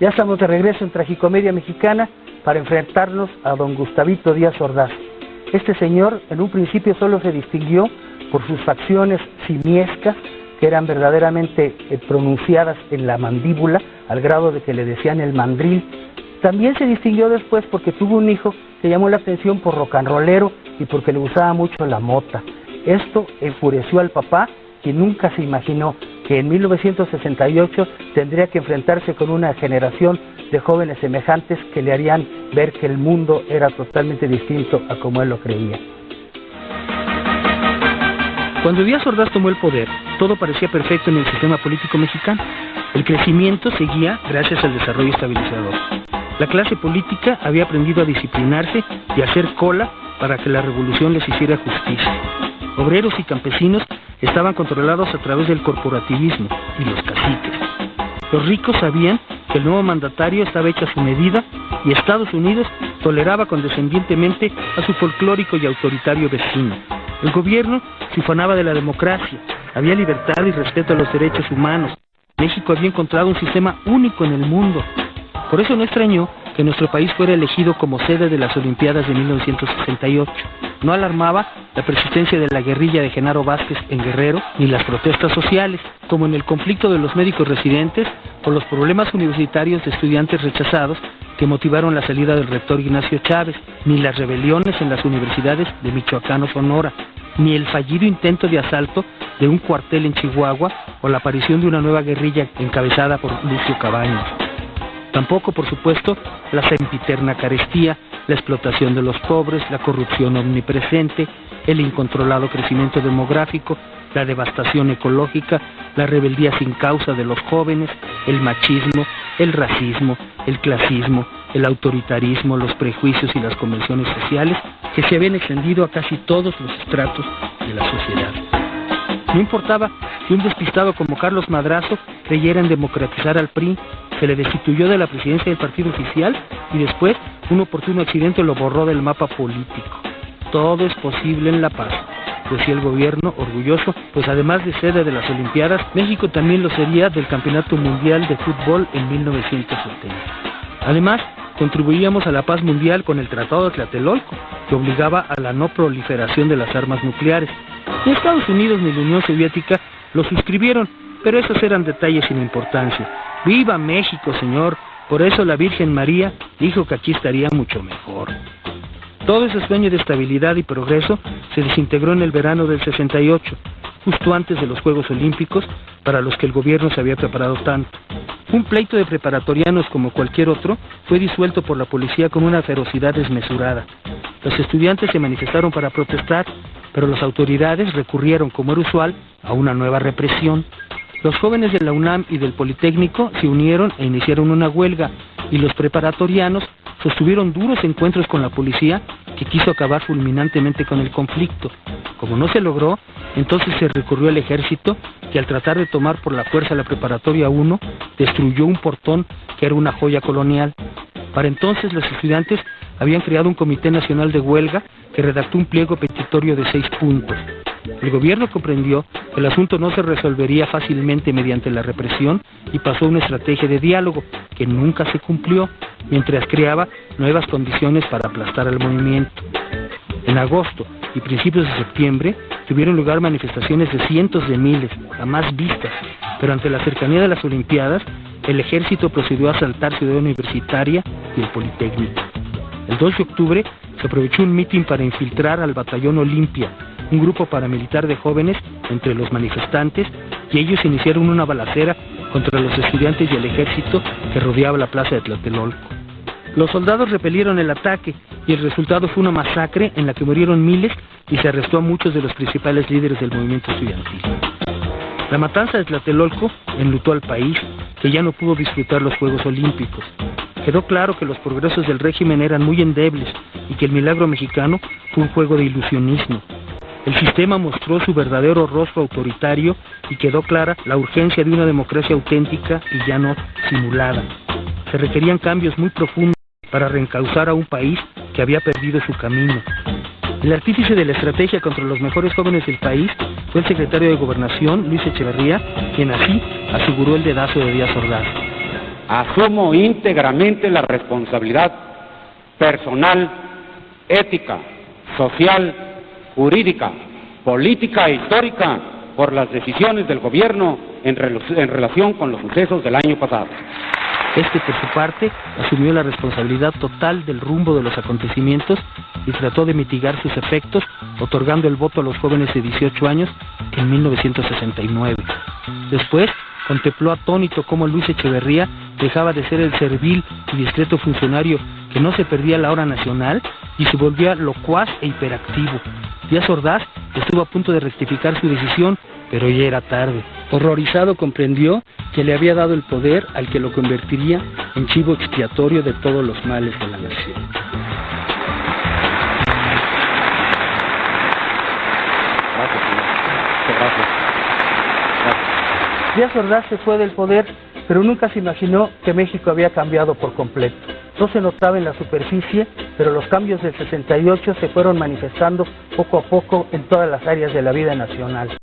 Ya estamos de regreso en Tragicomedia Mexicana para enfrentarnos a don Gustavito Díaz Ordaz. Este señor en un principio solo se distinguió por sus facciones simiescas, que eran verdaderamente pronunciadas en la mandíbula, al grado de que le decían el mandril. También se distinguió después porque tuvo un hijo que llamó la atención por rocanrolero y porque le gustaba mucho la mota. Esto enfureció al papá, quien nunca se imaginó que en 1968 tendría que enfrentarse con una generación de jóvenes semejantes que le harían ver que el mundo era totalmente distinto a como él lo creía. Cuando Díaz Ordaz tomó el poder, todo parecía perfecto en el sistema político mexicano. El crecimiento seguía gracias al desarrollo estabilizador. La clase política había aprendido a disciplinarse y a hacer cola para que la revolución les hiciera justicia. Obreros y campesinos estaban controlados a través del corporativismo y los caciques. Los ricos sabían que el nuevo mandatario estaba hecho a su medida y Estados Unidos toleraba condescendientemente a su folclórico y autoritario vecino. El gobierno se ufanaba de la democracia, había libertad y respeto a los derechos humanos. México había encontrado un sistema único en el mundo. Por eso no extrañó que nuestro país fuera elegido como sede de las Olimpiadas de 1968. No alarmaba la persistencia de la guerrilla de Genaro Vázquez en Guerrero, ni las protestas sociales, como en el conflicto de los médicos residentes o los problemas universitarios de estudiantes rechazados que motivaron la salida del rector Ignacio Chávez, ni las rebeliones en las universidades de Michoacán o Sonora, ni el fallido intento de asalto de un cuartel en Chihuahua o la aparición de una nueva guerrilla encabezada por Lucio Cabañas. Tampoco, por supuesto, la sempiterna carestía, la explotación de los pobres, la corrupción omnipresente, el incontrolado crecimiento demográfico, la devastación ecológica, la rebeldía sin causa de los jóvenes, el machismo, el racismo, el clasismo, el autoritarismo, los prejuicios y las convenciones sociales que se habían extendido a casi todos los estratos de la sociedad. No importaba que un despistado como Carlos Madrazo creyera en democratizar al PRI, se le destituyó de la presidencia del partido oficial y después un oportuno accidente lo borró del mapa político. Todo es posible en La Paz, decía el gobierno orgulloso, pues además de sede de las Olimpiadas, México también lo sería del Campeonato Mundial de Fútbol en 1970. Además, contribuíamos a la paz mundial con el Tratado de Tlatelolco, que obligaba a la no proliferación de las armas nucleares. Ni Estados Unidos ni la Unión Soviética lo suscribieron, pero esos eran detalles sin importancia. ¡Viva México, señor! Por eso la Virgen María dijo que aquí estaría mucho mejor. Todo ese sueño de estabilidad y progreso se desintegró en el verano del 68, justo antes de los Juegos Olímpicos, para los que el gobierno se había preparado tanto. Un pleito de preparatorianos como cualquier otro fue disuelto por la policía con una ferocidad desmesurada. Los estudiantes se manifestaron para protestar, pero las autoridades recurrieron, como era usual, a una nueva represión. Los jóvenes de la UNAM y del Politécnico se unieron e iniciaron una huelga, y los preparatorianos sostuvieron duros encuentros con la policía, que quiso acabar fulminantemente con el conflicto. Como no se logró, entonces se recurrió al ejército, que al tratar de tomar por la fuerza la preparatoria 1, destruyó un portón que era una joya colonial. Para entonces los estudiantes habían creado un Comité Nacional de Huelga que redactó un pliego petitorio de 6 puntos. El gobierno comprendió que el asunto no se resolvería fácilmente mediante la represión y pasó a una estrategia de diálogo que nunca se cumplió, mientras creaba nuevas condiciones para aplastar al movimiento. En agosto y principios de septiembre tuvieron lugar manifestaciones de cientos de miles, jamás vistas, pero ante la cercanía de las Olimpiadas, el ejército procedió a asaltar Ciudad Universitaria y el Politécnico. El 2 de octubre se aprovechó un mitin para infiltrar al Batallón Olimpia, un grupo paramilitar de jóvenes entre los manifestantes, y ellos iniciaron una balacera contra los estudiantes y el ejército que rodeaba la plaza de Tlatelolco. Los soldados repelieron el ataque y el resultado fue una masacre en la que murieron miles y se arrestó a muchos de los principales líderes del movimiento estudiantil. La matanza de Tlatelolco enlutó al país, que ya no pudo disfrutar los Juegos Olímpicos. Quedó claro que los progresos del régimen eran muy endebles y que el milagro mexicano fue un juego de ilusionismo. El sistema mostró su verdadero rostro autoritario y quedó clara la urgencia de una democracia auténtica y ya no simulada. Se requerían cambios muy profundos para reencauzar a un país que había perdido su camino. El artífice de la estrategia contra los mejores jóvenes del país fue el secretario de Gobernación, Luis Echeverría, quien así aseguró el dedazo de Díaz Ordaz. asumo íntegramente la responsabilidad personal, ética, social, jurídica, política e histórica por las decisiones del gobierno en relación con los sucesos del año pasado. Este, por su parte, asumió la responsabilidad total del rumbo de los acontecimientos y trató de mitigar sus efectos, otorgando el voto a los jóvenes de 18 años en 1969. Después, contempló atónito cómo Luis Echeverría dejaba de ser el servil y discreto funcionario que no se perdía la hora nacional y se volvía locuaz e hiperactivo. Díaz Ordaz estuvo a punto de rectificar su decisión, pero ya era tarde. Horrorizado comprendió que le había dado el poder al que lo convertiría en chivo expiatorio de todos los males de la nación. Gracias, señor. Muchas gracias. Díaz Ordaz se fue del poder, pero nunca se imaginó que México había cambiado por completo. No se notaba en la superficie, pero los cambios del 68 se fueron manifestando poco a poco en todas las áreas de la vida nacional.